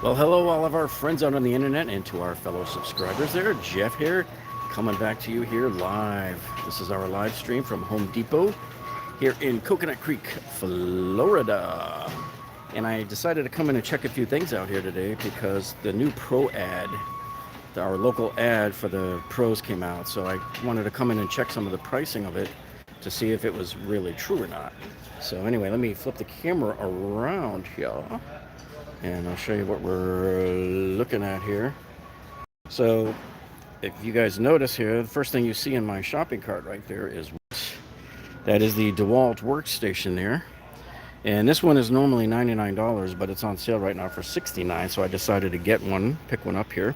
Well, hello, all of our friends out on the internet, and to our fellow subscribers there. Jeff here, coming back to you here live. This is our live stream from Home Depot here in Coconut Creek, Florida. And I decided to come in and check a few things out here today because the new pro ad, our local ad for the pros came out. So I wanted to come in and check some of the pricing of it to see if it was really true or not. So anyway, let me flip the camera around here and I'll show you what we're looking at here. So if you guys notice here, the first thing you see in my shopping cart right there is that is the DeWalt Workstation there. And this one is normally $99, but it's on sale right now for $69. So I decided to get one, pick one up here.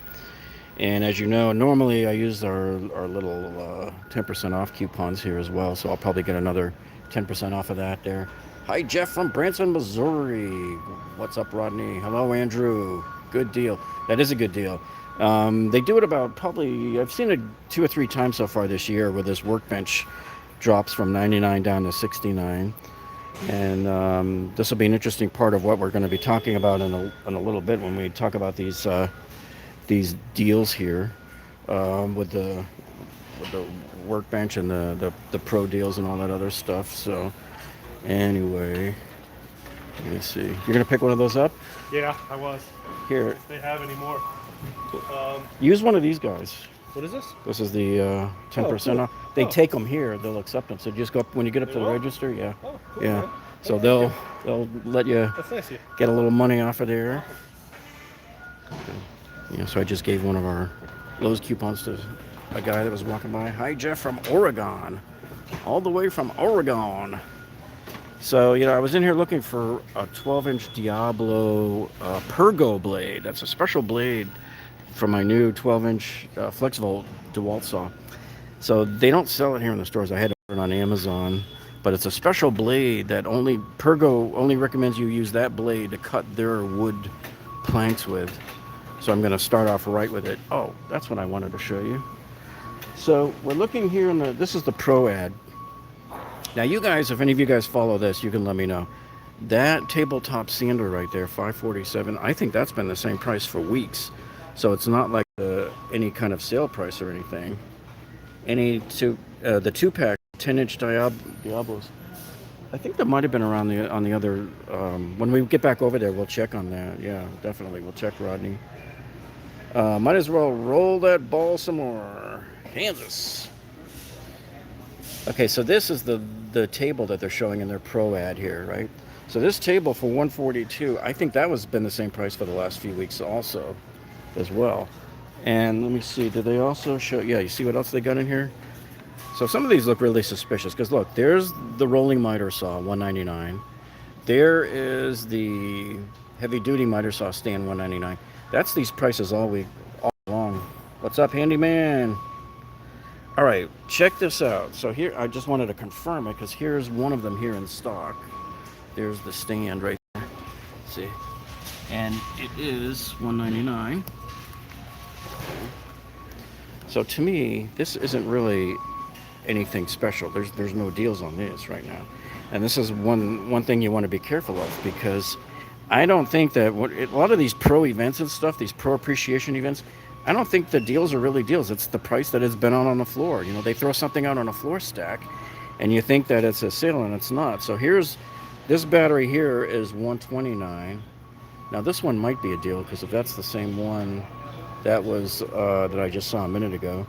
And as you know, normally I use our little 10% off coupons here as well. So I'll probably get another 10% off of that there. Hi, Jeff from Branson, Missouri. What's up, Rodney? Hello, Andrew. Good deal. That is a good deal. They do it about probably, I've seen it 2 or 3 times so far this year where this Workbench drops from 99 down to 69. And this will be an interesting part of what we're going to be talking about in a little bit when we talk about these deals here with the Workbench and the pro deals and all that other stuff. So anyway, let me see. You're gonna pick one of those up? Yeah, I was. Here. If they have any more. Use one of these guys. What is this? This is the 10% cool. off. They take them here. They'll accept them. So just go up when you get up to the register. Yeah. Oh, cool, yeah. man. So they'll let you That's nice of you. get a little money off of there. Yeah. So I just gave one of our Lowe's coupons to a guy that was walking by. Hi, Jeff from Oregon. All the way from Oregon. So, I was in here looking for a 12-inch Diablo Pergo blade. That's a special blade for my new 12-inch Flexvolt DeWalt saw. So they don't sell it here in the stores. I had it on Amazon, but it's a special blade that Pergo only recommends you use that blade to cut their wood planks with. So I'm going to start off right with it. Oh, that's what I wanted to show you. So we're looking here this is the Pro ad. Now you guys, if any of you guys follow this, you can let me know. That tabletop sander right there, $547, I think that's been the same price for weeks. So it's not like any kind of sale price or anything. The 2-pack 10-inch Diablos, I think that might have been around on the other, when we get back over there, we'll check on that. Yeah, definitely, we'll check, Rodney. Might as well roll that ball some more. Kansas. Okay, so this is the table that they're showing in their pro ad here, right? So this table for $142, I think that was been the same price for the last few weeks also, as well. And let me see, did they also show? Yeah, you see what else they got in here? So some of these look really suspicious because look, there's the rolling miter saw, $199. There is the heavy-duty miter saw stand, $199. That's these prices all along. What's up, handyman? All right, check this out. So here, I just wanted to confirm it because here's one of them here in stock. There's the stand right there. See, and it is $199. So to me, this isn't really anything special. There's no deals on this right now, and this is one thing you want to be careful of because I don't think that a lot of these pro events and stuff, these pro appreciation events, I don't think the deals are really deals. It's the price that it's been on the floor. They throw something out on a floor stack, and you think that it's a sale, and it's not. So here's this battery here is $129. Now this one might be a deal because if that's the same one that was that I just saw a minute ago,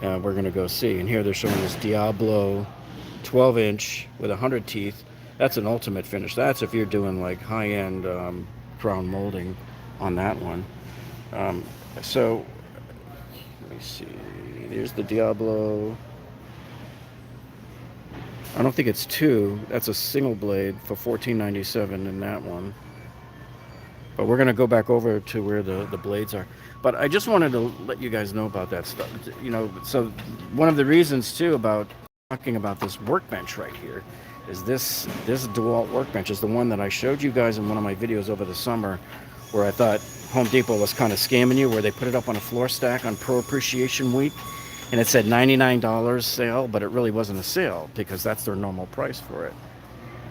we're gonna go see. And here they're showing this Diablo 12-inch with 100 teeth. That's an ultimate finish. That's if you're doing like high-end crown molding on that one. So let me see. There's the Diablo. I don't think it's 2. That's a single blade for $14.97 in that one. But we're gonna go back over to where the blades are. But I just wanted to let you guys know about that stuff. So one of the reasons too about talking about this workbench right here is this DeWalt Workbench is the one that I showed you guys in one of my videos over the summer, where I thought Home Depot was kind of scamming you, where they put it up on a floor stack on Pro Appreciation Week, and it said $99 sale, but it really wasn't a sale because that's their normal price for it.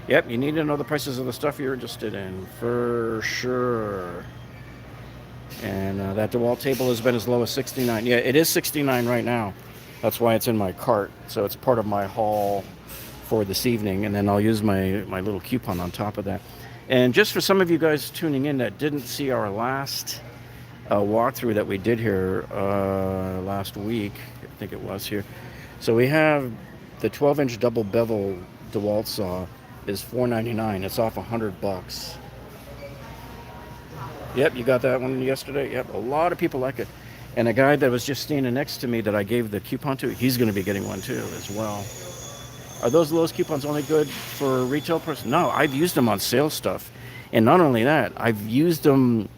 Yep, you need to know the prices of the stuff you're interested in, for sure. And that DeWalt table has been as low as $69. Yeah, it is $69 right now. That's why it's in my cart. So it's part of my haul for this evening. And then I'll use my little coupon on top of that. And just for some of you guys tuning in that didn't see our last walkthrough that we did here last week, I think it was here. So we have the 12-inch double bevel DeWalt saw is $4.99. It's off $100. Yep, you got that one yesterday. Yep, a lot of people like it. And a guy that was just standing next to me that I gave the coupon to, he's going to be getting one too as well. Are those Lowe's coupons only good for retail person? No, I've used them on sale stuff. And not only that, I've used them.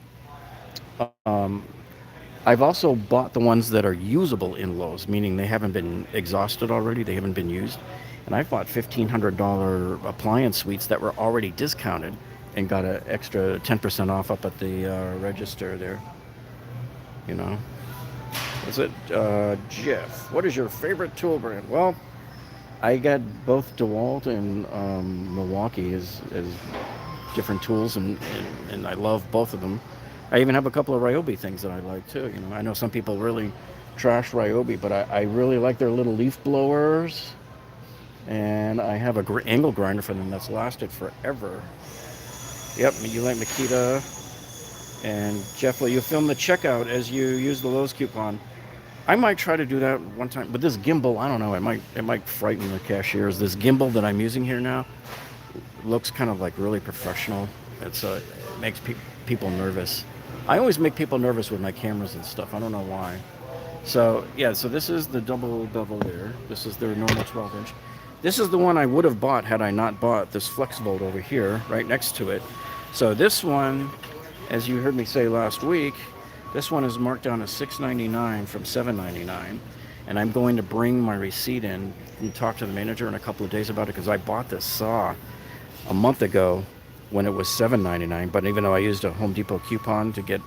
I've also bought the ones that are usable in Lowe's, meaning they haven't been exhausted already, they haven't been used. And I bought $1,500 appliance suites that were already discounted and got an extra 10% off up at the register there. You know. Is it Jeff? What is your favorite tool brand? Well, I got both DeWalt and Milwaukee as different tools, and I love both of them. I even have a couple of Ryobi things that I like too. You know, I know some people really trash Ryobi, but I really like their little leaf blowers. And I have a angle grinder for them that's lasted forever. Yep, you like Makita. And Jeff, will you film the checkout as you use the Lowe's coupon? I might try to do that one time, but this gimbal, I don't know, it might frighten the cashiers. This gimbal that I'm using here now looks kind of like really professional. It makes people nervous. I always make people nervous with my cameras and stuff. I don't know why. So yeah, so this is the double bevel there. This is their normal 12-inch. This is the one I would have bought had I not bought this Flexvolt over here, right next to it. So this one, as you heard me say last week, this one is marked down as $6.99 from $7.99, and I'm going to bring my receipt in and talk to the manager in a couple of days about it, because I bought this saw a month ago when it was $7.99, but even though I used a Home Depot coupon to get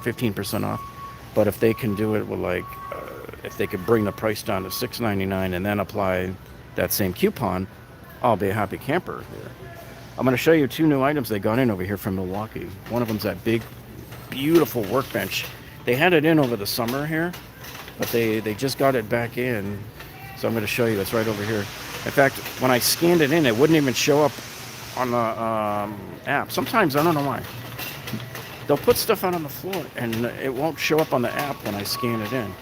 15% off, but if they can do it with if they could bring the price down to $6.99 and then apply that same coupon, I'll be a happy camper here. I'm going to show you two new items they got in over here from Milwaukee. One of them's that big, beautiful workbench. They had it in over the summer here, but they just got it back in. So I'm going to show you. It's right over here. In fact, when I scanned it in, it wouldn't even show up on the app. Sometimes, I don't know why. They'll put stuff out on the floor, and it won't show up on the app when I scan it in.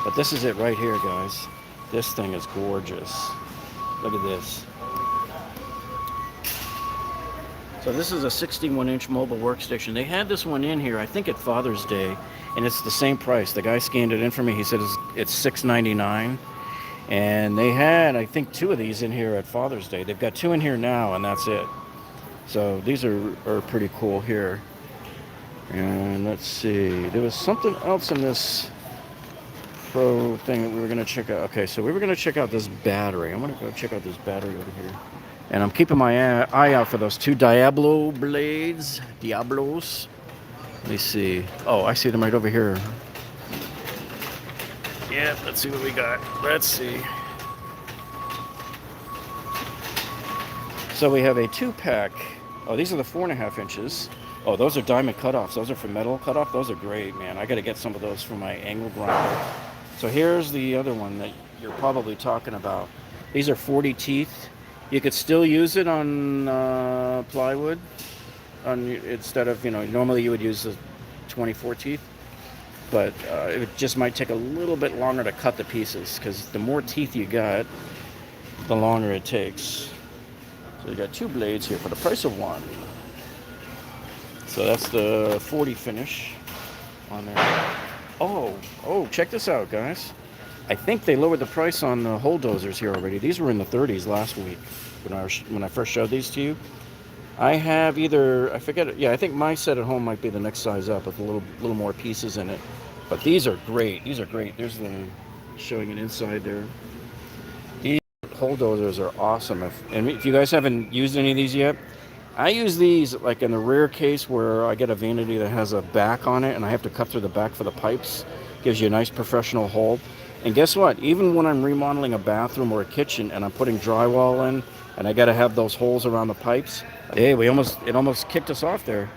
But this is it right here, guys. This thing is gorgeous. Look at this. So this is a 61-inch mobile workstation. They had this one in here, I think at Father's Day, and it's the same price. The guy scanned it in for me. He said it's $6.99. And they had, I think, two of these in here at Father's Day. They've got two in here now, and that's it. So these are pretty cool here. And let's see. There was something else in this Pro thing that we were going to check out. Okay, so we were going to check out this battery. I'm going to go check out this battery over here. And I'm keeping my eye out for those two Diablo Blades. Diablos. Let me see. Oh, I see them right over here. Yeah, let's see what we got. Let's see. So we have a 2-pack. Oh, these are the 4.5 inches. Oh, those are diamond cutoffs. Those are for metal cutoff. Those are great, man. I got to get some of those for my angle grinder. So here's the other one that you're probably talking about. These are 40 teeth. You could still use it on plywood, instead of, normally you would use the 24 teeth, but it just might take a little bit longer to cut the pieces, because the more teeth you got, the longer it takes. So you got two blades here for the price of one. So that's the 40 finish on there. Oh, check this out, guys. I think they lowered the price on the hole dozers here already. These were in the 30s last week when I first showed these to you. I have I forget it. Yeah, I think my set at home might be the next size up with a little more pieces in it. But these are great. These are great. There's showing it inside there. These hole dozers are awesome. If you guys haven't used any of these yet, I use these like in the rare case where I get a vanity that has a back on it and I have to cut through the back for the pipes. Gives you a nice professional hole. And guess what? Even when I'm remodeling a bathroom or a kitchen and I'm putting drywall in and I got to have those holes around the pipes, hey, it almost kicked us off there.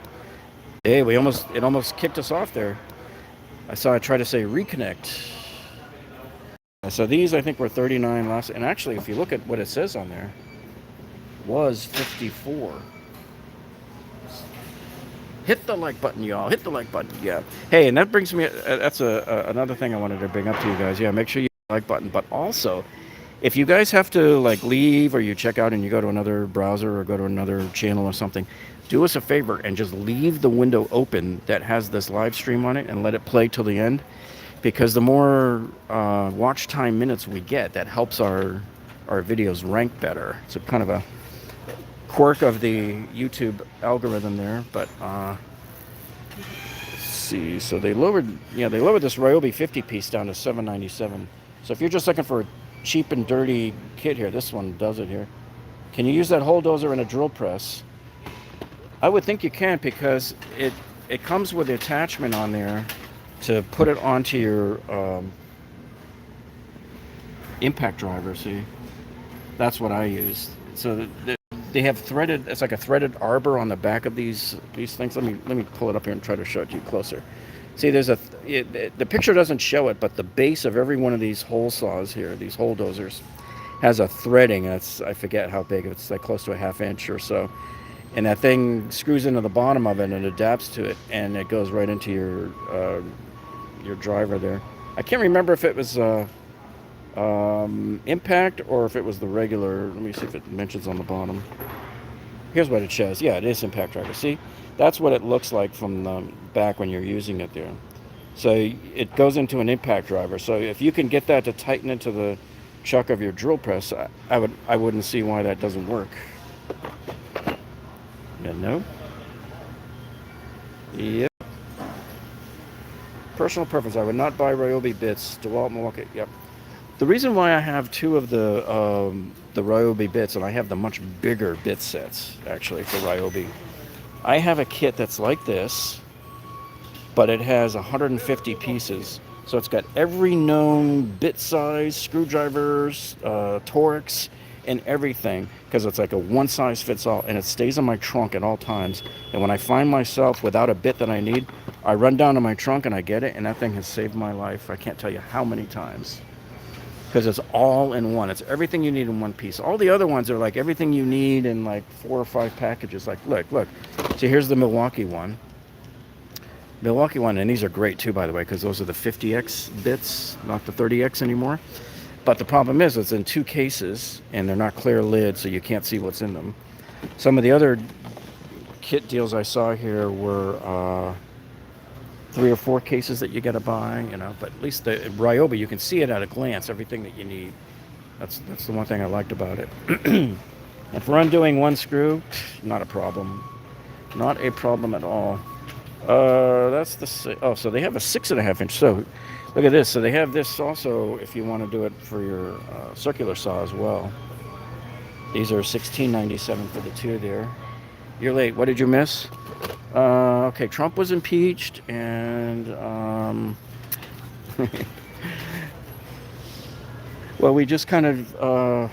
Hey, it almost kicked us off there. I saw it try to say reconnect. So these I think were 39 last, and actually if you look at what it says on there, was 54. Hit the like button, y'all. Hit the like button, yeah. Hey, and that brings me, that's another thing I wanted to bring up to you guys. Yeah, make sure you hit the like button, but also, if you guys have to like leave or you check out and you go to another browser or go to another channel or something, do us a favor and just leave the window open that has this live stream on it and let it play till the end, because the more watch time minutes we get, that helps our videos rank better. It's a kind of a quirk of the YouTube algorithm there, but let's see. So they lowered this Ryobi 50 piece down to $7.97. So if you're just looking for a cheap and dirty kit here, this one does it here. Can you use that hole dozer in a drill press? I would think you can, because it comes with the attachment on there to put it onto your impact driver. See, that's what I use. So they have threaded. It's like a threaded arbor on the back of these things. Let me pull it up here and try to show it to you closer. See, there's the picture doesn't show it, but the base of every one of these hole saws here, these hole dozers, has a threading. That's, I forget how big. It's like close to a ½ inch or so. And that thing screws into the bottom of it and adapts to it, and it goes right into your driver there. I can't remember if it was impact or if it was the regular. Let me see if it mentions on the bottom. Here's what it shows. Yeah, it is impact driver. See, that's what it looks like from the back when you're using it there. So it goes into an impact driver. So if you can get that to tighten into the chuck of your drill press, I wouldn't see why that doesn't work. Yeah, no. Yep. Personal preference. I would not buy Ryobi bits. DeWalt Milwaukee. Yep. The reason why I have two of the Ryobi bits, and I have the much bigger bit sets actually for Ryobi. I have a kit that's like this, but it has 150 pieces. So it's got every known bit size, screwdrivers, Torx, and everything, because it's like a one size fits all, and it stays in my trunk at all times. And when I find myself without a bit that I need, I run down to my trunk and I get it, and that thing has saved my life. I can't tell you how many times. Because it's all in one. It's everything you need in one piece. All the other ones are like everything you need in like 4 or 5 packages. Like, look. So here's the Milwaukee one. And these are great too, by the way, because those are the 50X bits, not the 30X anymore. But the problem is it's in 2 cases, and they're not clear lids, so you can't see what's in them. Some of the other kit deals I saw here were 3 or 4 cases that you got to buy, but at least the Ryobi, you can see it at a glance, everything that you need. That's the one thing I liked about it. If we're undoing one screw, not a problem. Not a problem at all. That's so they have a 6.5 inch. So look at this. So they have this also if you want to do it for your circular saw as well. These are $16.97 for the 2 there. You're late. What did you miss? Okay, Trump was impeached, and well, we just kind of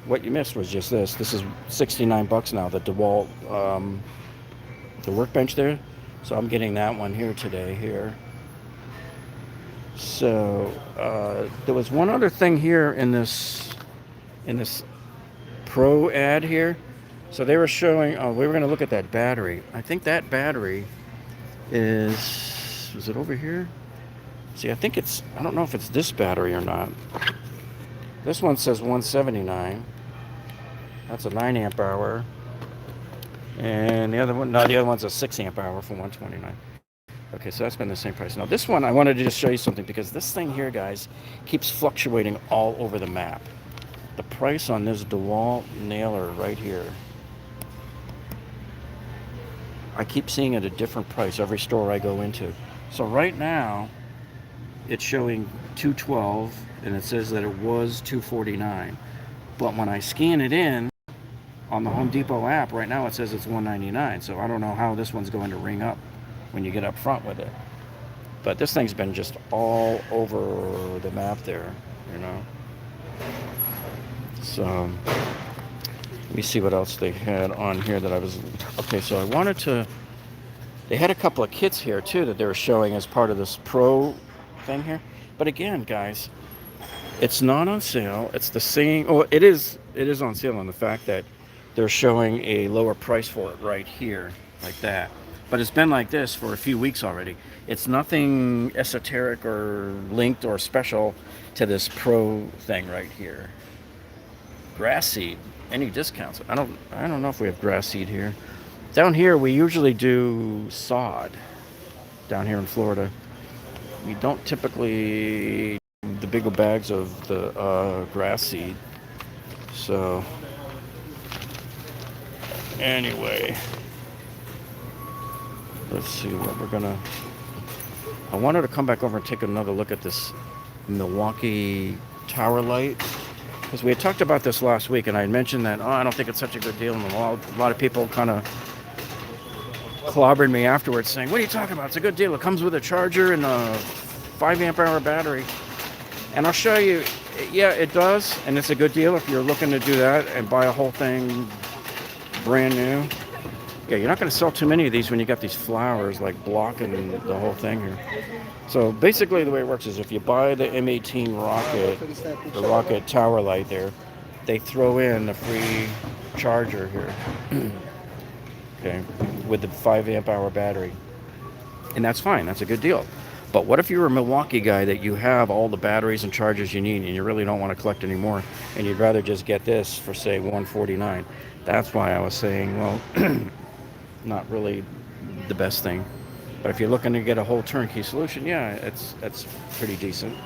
what you missed was just this. This is $69 now. The DeWalt, the Workbench there. So I'm getting that one here today. Here. So there was one other thing here in this Pro ad here. So they were showing, we were going to look at that battery. I think that battery is it over here? See, I think I don't know if it's this battery or not. This one says 179. That's a 9 amp hour. And the other one's a 6 amp hour for 129. Okay, so that's been the same price. Now this one, I wanted to just show you something, because this thing here, guys, keeps fluctuating all over the map. The price on this DeWalt nailer right here, I keep seeing it at a different price every store I go into. So right now, it's showing $212, and it says that it was $249. But when I scan it in on the Home Depot app, right now it says it's $199. So I don't know how this one's going to ring up when you get up front with it. But this thing's been just all over the map there, So let me see what else they had on here that I was... Okay, so I wanted to They had a couple of kits here too that they were showing as part of this pro thing here. But again, guys, it's not on sale. It's the same. Oh, it is. It is on sale on the fact that they're showing a lower price for it right here, like that. But it's been like this for a few weeks already. It's nothing esoteric or linked or special to this pro thing right here. Grass seed. Any discounts? I don't know if we have grass seed here. Down here we usually do sod. Down here in Florida, we don't typically the bigger bags of the grass seed. So anyway, let's see what we're gonna. I wanted to come back over and take another look at this Milwaukee Tower Light, because we had talked about this last week, and I had mentioned that I don't think it's such a good deal, and a lot of people kind of clobbered me afterwards saying, "What are you talking about? It's a good deal. It comes with a charger and a 5 amp hour battery." And I'll show you. Yeah, it does, and it's a good deal if you're looking to do that and buy a whole thing brand new. Yeah, you're not going to sell too many of these when you got these flowers like blocking the whole thing here. So basically the way it works is if you buy the M18 Rocket, the Rocket Tower Light there, they throw in a free charger here. Okay, with the 5 amp hour battery. And that's fine, that's a good deal. But what if you're a Milwaukee guy that you have all the batteries and chargers you need and you really don't want to collect any more and you'd rather just get this for say $149? That's why I was saying, well, not really the best thing. But if you're looking to get a whole turnkey solution, yeah, that's pretty decent.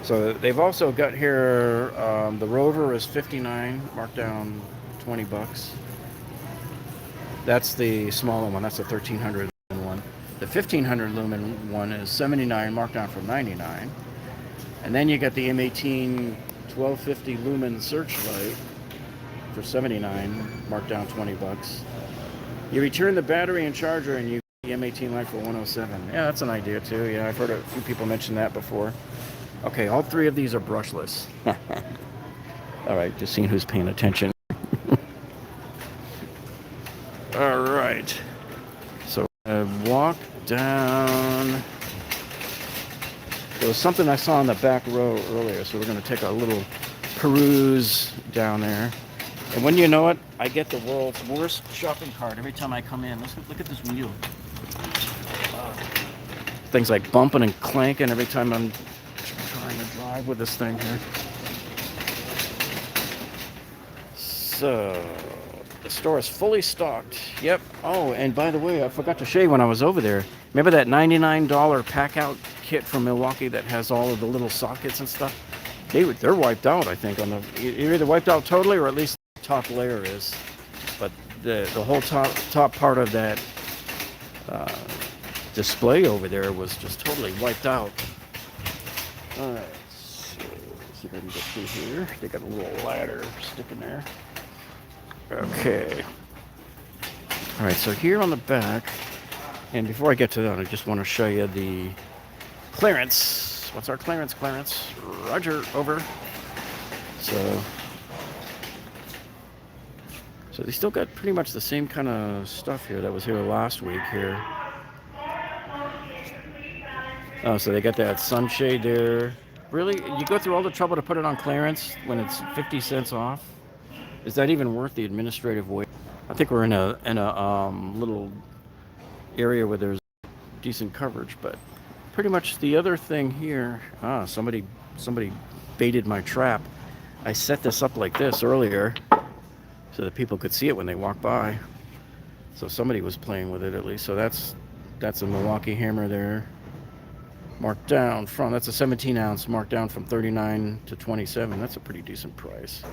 So they've also got here, the Rover is $59, marked down $20. That's the smaller one, that's the 1300 one. The 1500 lumen one is $79, marked down from $99. And then you got the M18 1250 lumen searchlight for $79, marked down $20. You return the battery and charger and you get the M18 light for $107. Yeah, that's an idea too. Yeah, I've heard a few people mention that before. Okay, all three of these are brushless. All right, just seeing who's paying attention. All right. So I walk down. There was something I saw on the back row earlier, so we're going to take a little peruse down there. And when you know it, I get the world's worst shopping cart every time I come in. Let's look at this wheel. Things like bumping and clanking every time I'm trying to drive with this thing here. So the store is fully stocked. Yep. Oh, and by the way, I forgot to show you when I was over there. Remember that $99 pack-out kit from Milwaukee that has all of the little sockets and stuff? They're wiped out, I think. You're either wiped out totally, or at least the top layer is. But the whole top part of that display over there was just totally wiped out. All right. So let's see if I can get through here. They got a little ladder sticking there. Okay. All right, so here on the back, and before I get to that, I just want to show you the clearance. What's our clearance? Roger, over. So they still got pretty much the same kind of stuff here that was here last week here. Oh, so they got that sunshade there. Really? You go through all the trouble to put it on clearance when it's 50 cents off? Is that even worth the administrative weight? I think we're in a little area where there's decent coverage, but pretty much the other thing here. Somebody baited my trap. I set this up like this earlier so that people could see it when they walk by. So somebody was playing with it at least. So that's a Milwaukee hammer there. Marked down from, that's a 17 ounce, marked down from 39 to 27. That's a pretty decent price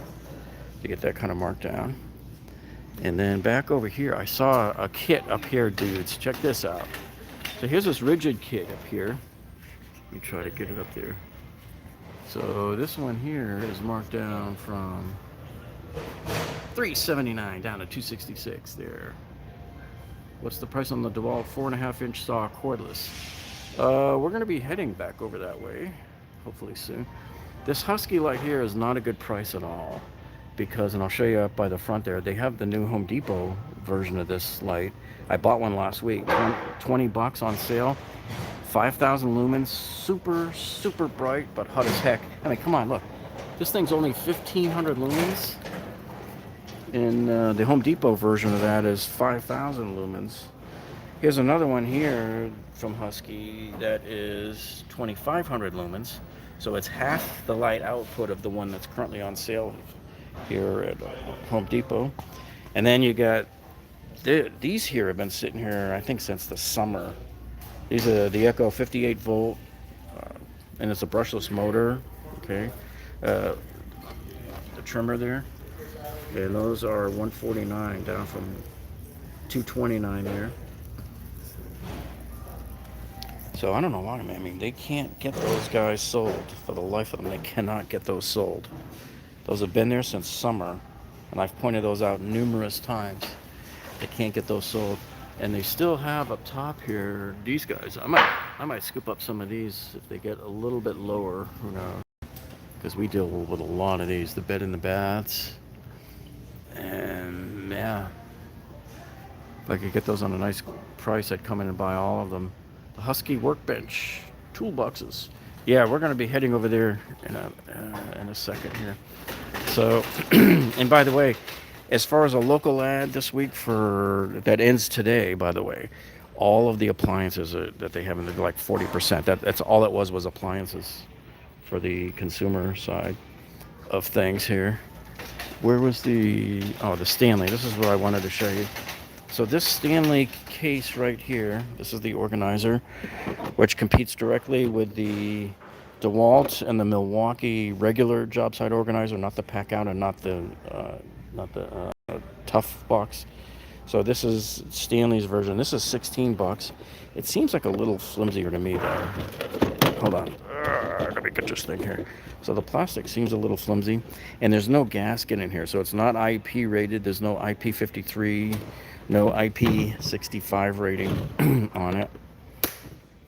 to get that kind of markdown. And then back over here, I saw a kit up here, dudes. Check this out. So here's this rigid kit up here. Let me try to get it up there. So this one here is marked down from $379 down to $266 there. What's the price on the DeWalt 4.5 inch saw cordless? We're going to be heading back over that way, hopefully soon. This Husky Light here is not a good price at all. because, and I'll show you up by the front there, they have the new Home Depot version of this light. I bought one last week, $20 on sale, 5,000 lumens, super bright, but hot as heck. I mean, come on, look, this thing's only 1,500 lumens, and the Home Depot version of that is 5,000 lumens. Here's another one here from Husky that is 2,500 lumens, so it's half the light output of the one that's currently on sale here at Home Depot. And then you got these here have been sitting here, I think, since the summer. These are the Echo 58 volt, and it's a brushless motor. Okay, the trimmer there. And those are 149 down from 229 there. So I don't know why, man. I mean, they can't get those guys sold. For the life of them, they cannot get those sold. Those have been there since summer, and I've pointed those out numerous times. They can't get those sold. And they still have up top here these guys. I might scoop up some of these if they get a little bit lower, who knows? Because we deal with a lot of these. The bed and the baths. And yeah, if I could get those on a nice price, I'd come in and buy all of them. The Husky Workbench toolboxes. Yeah, we're going to be heading over there in a second here. So, and by the way, as far as a local ad this week that ends today, by the way, all of the appliances that they have in the like 40%. That's all it was appliances for the consumer side of things here. Where was the Stanley? This is what I wanted to show you. So this Stanley Case right here, this is the organizer, which competes directly with the DeWalt and the Milwaukee regular job site organizer, not the pack out and not the tough box. So this is Stanley's version. This is $16. It seems like a little flimsier to me though. Hold on. Let me get this thing here. So the plastic seems a little flimsy, and there's no gasket in here, so it's not IP rated. There's no IP53, no IP65 rating on it.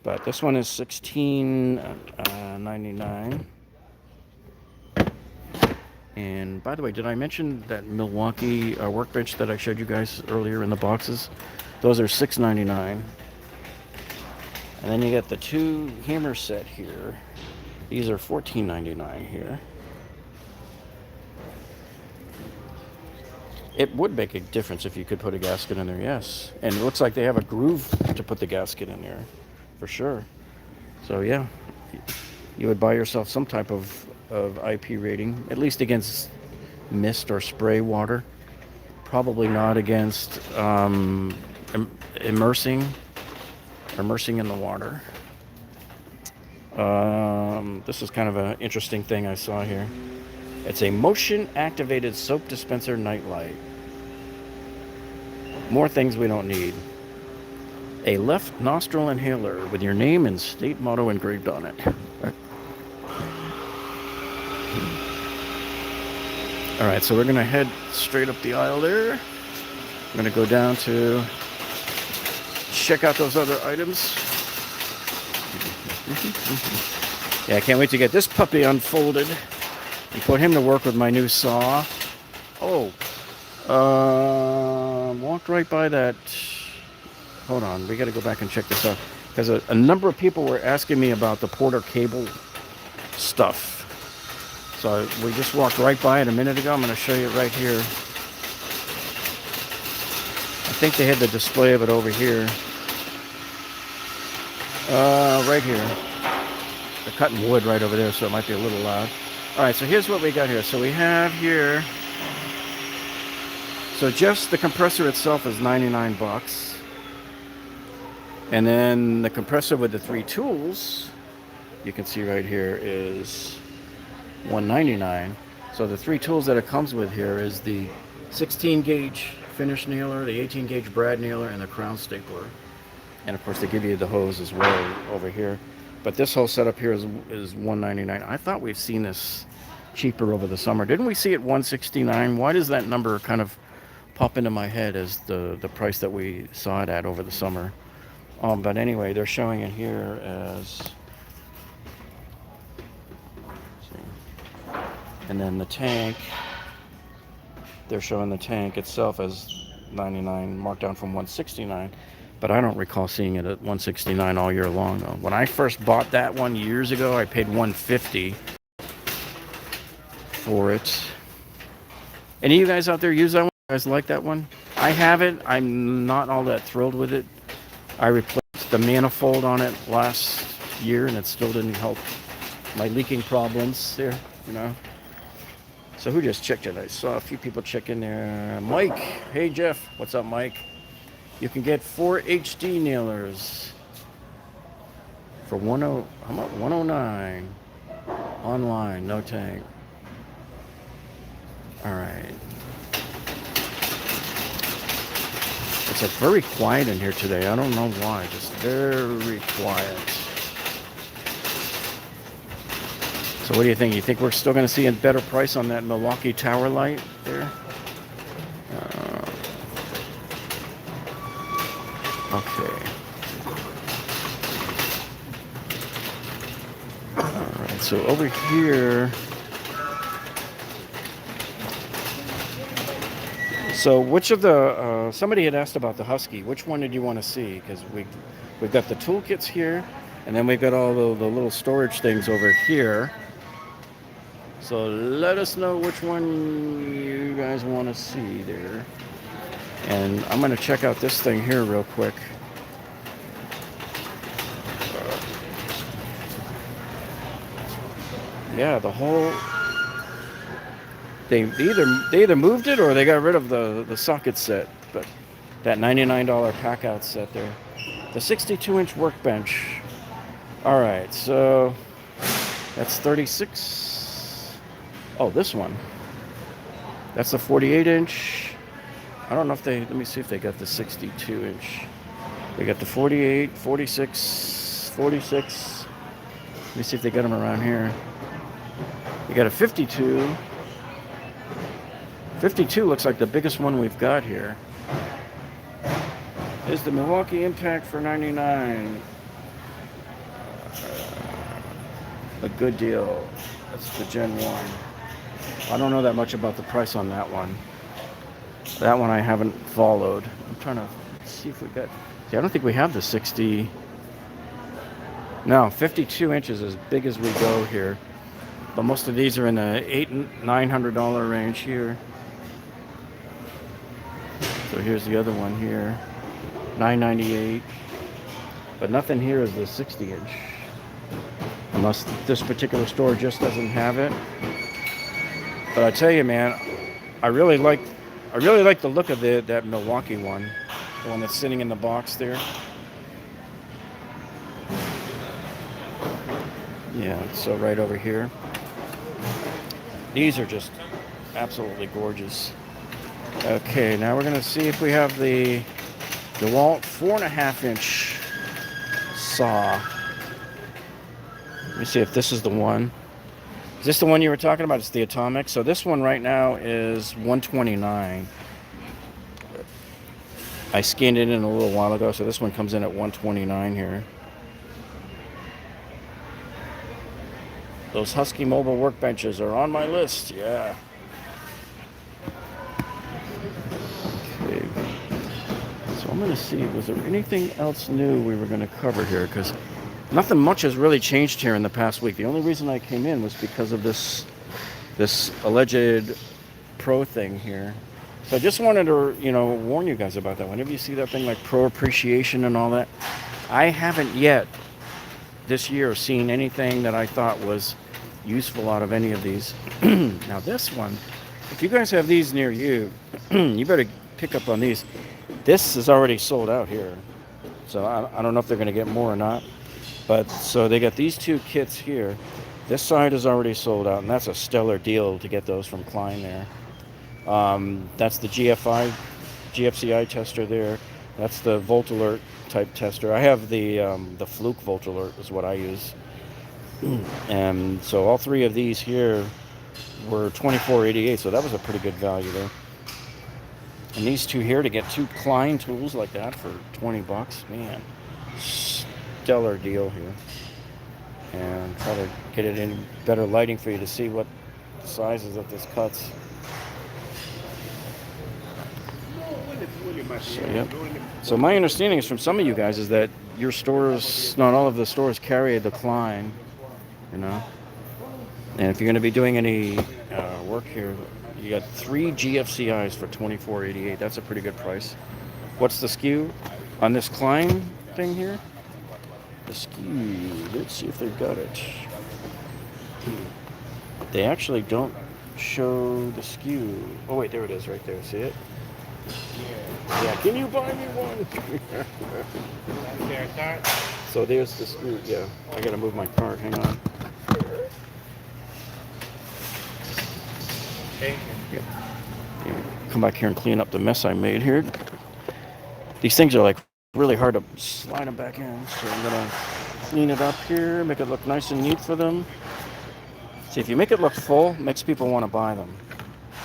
But this one is $16.99. And by the way, did I mention that Milwaukee Workbench that I showed you guys earlier in the boxes? Those are $6.99. And then you get the two hammer set here. These are $14.99 here. It would make a difference if you could put a gasket in there, yes. And it looks like they have a groove to put the gasket in there, for sure. So yeah, you would buy yourself some type of IP rating, at least against mist or spray water. Probably not against immersing in the water. This is kind of an interesting thing I saw here. It's a motion-activated soap dispenser nightlight. More things we don't need. A left nostril inhaler with your name and state motto engraved on it. All right, so we're going to head straight up the aisle there. I'm going to go down to check out those other items. Yeah, I can't wait to get this puppy unfolded and put him to work with my new saw. Oh, walked right by that. Hold on, we got to go back and check this out, because a number of people were asking me about the Porter cable stuff. So we just walked right by it a minute ago. I'm going to show you it right here. I think they had the display of it over here. Right here. They're cutting wood right over there, so it might be a little loud. All right, so here's what we got here. So we have here, so just the compressor itself is $99. And then the compressor with the three tools, you can see right here, is $199. So the three tools that it comes with here is the 16 gauge finish nailer, the 18 gauge brad nailer, and the crown stapler. And of course they give you the hose as well over here. But this whole setup here is $199. I thought we've seen this cheaper over the summer. Didn't we see it $169? Why does that number kind of pop into my head as the price that we saw it at over the summer? But anyway, they're showing it here as, and then the tank they're showing the tank itself as 99, marked down from 169. But I don't recall seeing it at 169 all year long, though. When I first bought that one years ago, I paid 150 for it. Any of you guys out there use that one? You guys like that one? I have it. I'm not all that thrilled with it. I replaced the manifold on it last year, and it still didn't help my leaking problems there, you know. So who just checked it? I saw a few people check in there. Mike. Hey, Jeff. What's up, Mike? You can get 4 HD nailers for how much? 109 online, no tank. All right. It's like very quiet in here today. I don't know why. Just very quiet. So what do you think? You think we're still going to see a better price on that Milwaukee tower light there? Okay. All right. So over here. So which of the, somebody had asked about the Husky. Which one did you want to see? Because we've got the toolkits here, and then we've got all the little storage things over here. So let us know which one you guys want to see there. And I'm going to check out this thing here real quick. Yeah, the whole... They either moved it or they got rid of the socket set, but that $99 pack out set there. The 62-inch workbench. All right, so that's 36. Oh, this one. That's the 48-inch. I don't know if they, let me see if they got the 62-inch. They got the 48, 46, 46. Let me see if they got them around here. You got a 52. 52 looks like the biggest one we've got here. Is the Milwaukee Impact for 99. A good deal. That's the Gen 1. I don't know that much about the price on that one. That one I haven't followed. I'm trying to see if we got... See, I don't think we have the 60... No, 52 inches as big as we go here. But most of these are in the $800-900 range here. So here's the other one here, $998. But nothing here is the 60-inch, unless this particular store just doesn't have it. But I tell you, man, I really like the look of that Milwaukee one, the one that's sitting in the box there. Yeah, so right over here. These are just absolutely gorgeous. Okay, now we're going to see if we have the DeWalt 4.5-inch saw. Let me see if this is the one. Is this the one you were talking about? It's the Atomic. So this one right now is $129. I scanned it in a little while ago, so this one comes in at $129 here. Those Husky mobile workbenches are on my list, yeah. Okay. So I'm going to see, was there anything else new we were going to cover here? Because nothing much has really changed here in the past week. The only reason I came in was because of this alleged pro thing here. So I just wanted to, warn you guys about that. Whenever you see that thing like pro appreciation and all that, I haven't yet this year seen anything that I thought was useful out of any of these. Now this one, if you guys have these near you, you better pick up on these. This is already sold out here. So I don't know if they're going to get more or not. But so they got these two kits here. This side is already sold out, and that's a stellar deal to get those from Klein there. That's the GFCI tester there. That's the Volt Alert type tester. I have the Fluke Volt Alert is what I use. And so all three of these here were $24.88, so that was a pretty good value there. And these two here, to get two Klein tools like that for $20, man, stellar deal here. And try to get it in better lighting for you to see what sizes that this cuts. So, yep. So my understanding is from some of you guys is that your stores, not all of the stores, carry a decline, you know. And if you're going to be doing any work here, you got 3 GFCIs for $24.88. That's a pretty good price. What's the SKU on this Klein thing here? The SKU. Let's see if they've got it. They actually don't show the SKU. Oh wait, there it is, right there. See it? Yeah. Can you buy me one? So there's the SKU. Yeah. I gotta move my cart. Hang on. Yeah. Come back here and clean up the mess I made here. These things are like really hard to slide them back in, so I'm gonna clean it up here, make it look nice and neat for them. See, if you make it look full, it makes people want to buy them.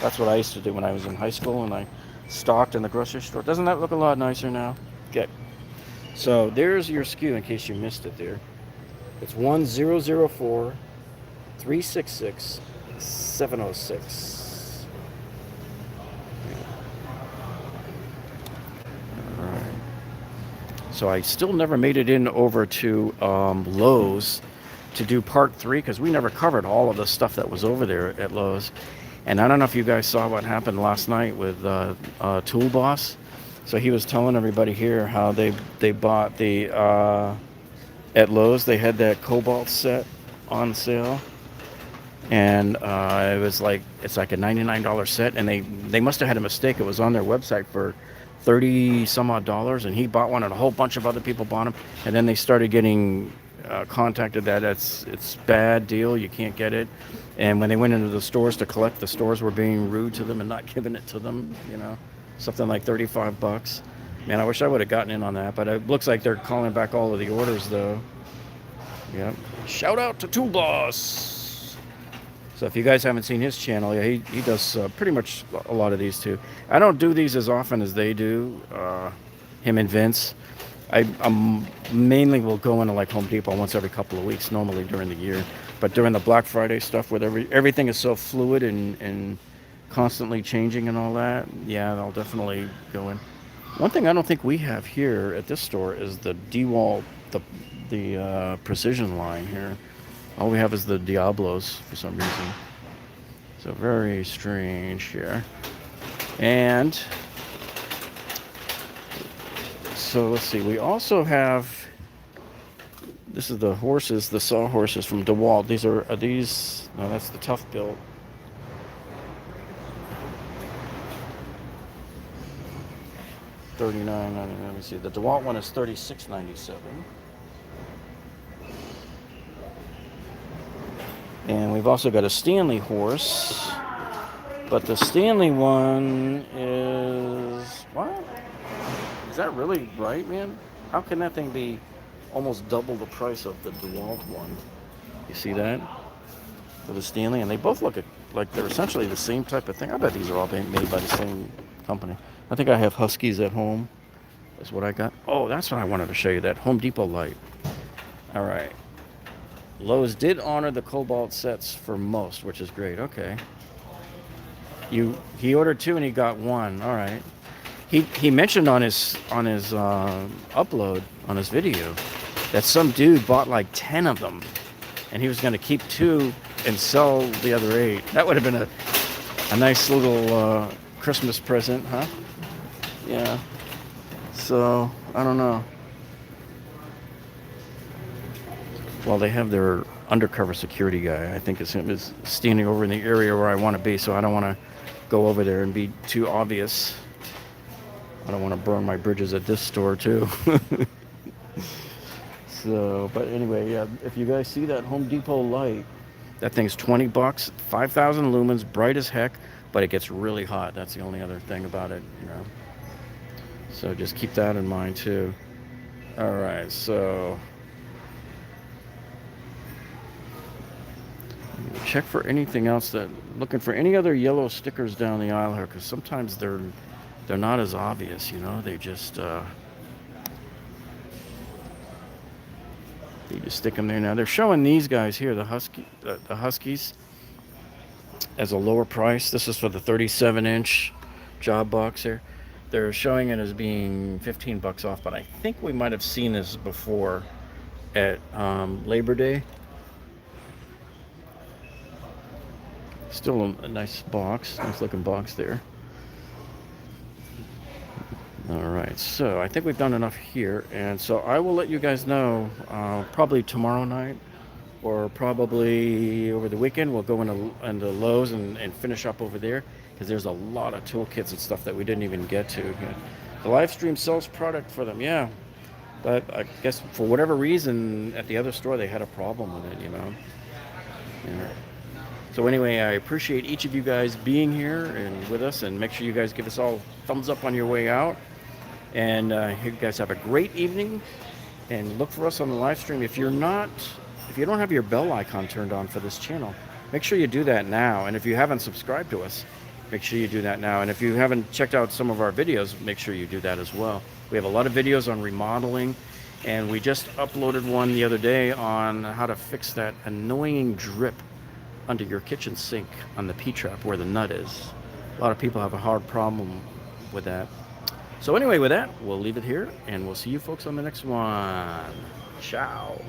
That's what I used to do when I was in high school and I stocked in the grocery store. Doesn't that look a lot nicer now? Okay. So there's your SKU in case you missed it there. It's 1004 366 706. So I still never made it in over to Lowe's to do part 3 because we never covered all of the stuff that was over there at Lowe's. And I don't know if you guys saw what happened last night with Tool Boss. So he was telling everybody here how they bought the at Lowe's they had that Cobalt set on sale, and it's like a $99 set, and they must have had a mistake. It was on their website for $30 some odd, and he bought one, and a whole bunch of other people bought them, and then they started getting contacted that it's bad deal, you can't get it. And when they went into the stores to collect, the stores were being rude to them and not giving it to them, you know, something like $35. Man, I wish I would have gotten in on that, but it looks like they're calling back all of the orders though. Yeah, shout out to Tool Boss. So if you guys haven't seen his channel, yeah, he does pretty much a lot of these too. I don't do these as often as they do, him and Vince. I'm mainly will go into like Home Depot once every couple of weeks, normally during the year. But during the Black Friday stuff, with everything is so fluid and constantly changing and all that, yeah, I'll definitely go in. One thing I don't think we have here at this store is the DeWalt, the precision line here. All we have is the Diablos for some reason. So very strange here. And so let's see, we also have, this is the horses, the saw horses from DeWalt. No, that's the Tough Built. $39.99. Let me see. The DeWalt one is $36.97. And we've also got a Stanley horse, but the Stanley one is, what? Is that really right, man? How can that thing be almost double the price of the DeWalt one? You see that? For the Stanley, and they both look like they're essentially the same type of thing. I bet these are all being made by the same company. I think I have Huskies at home. That's what I got. Oh, that's what I wanted to show you, that Home Depot light. All right. Lowe's did honor the Cobalt sets for most, which is great. Okay. He ordered 2 and he got 1. All right. He mentioned on his upload on his video that some dude bought like 10 of them, and he was going to keep 2 and sell the other 8. That would have been a nice little Christmas present, huh? Yeah. So I don't know. Well, they have their undercover security guy. I think it's him, is standing over in the area where I want to be, so I don't want to go over there and be too obvious. I don't want to burn my bridges at this store too. So, but anyway, yeah, if you guys see that Home Depot light, that thing's $20, 5,000 lumens, bright as heck, but it gets really hot. That's the only other thing about it, you know. So just keep that in mind too. All right, so check for anything else looking for any other yellow stickers down the aisle here, because sometimes they're not as obvious, you know. They just stick them there. Now they're showing these guys here, the Huskies, as a lower price. This is for the 37-inch job box here. They're showing it as being 15 bucks off, but I think we might have seen this before at Labor Day. Still a nice box, nice looking box there. All right, so I think we've done enough here, and so I will let you guys know probably tomorrow night or probably over the weekend. We'll go into Lowe's and finish up over there because there's a lot of toolkits and stuff that we didn't even get to. The live stream sells product for them, yeah, but I guess for whatever reason at the other store they had a problem with it, you know. Yeah. So anyway, I appreciate each of you guys being here and with us, and make sure you guys give us all thumbs up on your way out. And you guys have a great evening, and look for us on the live stream. If you don't have your bell icon turned on for this channel, make sure you do that now. And if you haven't subscribed to us, make sure you do that now. And if you haven't checked out some of our videos, make sure you do that as well. We have a lot of videos on remodeling, and we just uploaded one the other day on how to fix that annoying drip under your kitchen sink on the P-trap where the nut is. A lot of people have a hard problem with that. So anyway, with that, we'll leave it here, and we'll see you folks on the next one. Ciao.